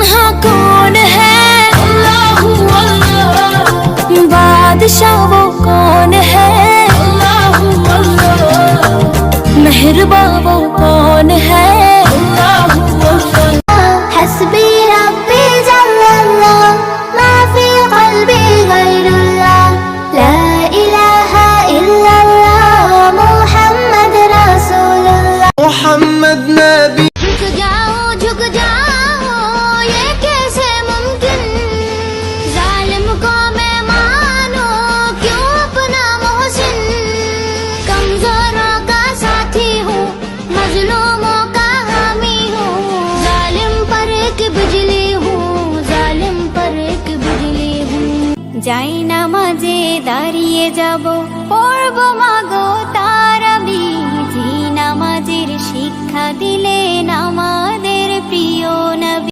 तन्हा कौन है, अल्लाह अल्लाह। बादशाह वो कौन है, अल्लाह अल्लाह। मेहरबा वो कौन है, अल्लाह अल्लाह। हस्बी रब्बी जल्लल्लाह, मा फी क़ल्बी गैरुल्लाह, ला इलाहा इल्लल्लाह, मुहम्मद रसूलुल्लाह। मोहम्मद नबी। झुक जाओ ये कैसे मुमकिन, जालिम को मैं मानो क्यों अपना मोहसिन। कमजोरों का साथी हूँ, मजलूमों का हामी हूँ, जालिम पर एक बिजली हूँ, जालिम पर एक बिजली हूँ। যাই নামাজে দাঁড়িয়ে যাব, পড়ব মাগো তারাবি, যে নামাজের শিক্ষা দিলেন আমাদের প্রিয় নবী।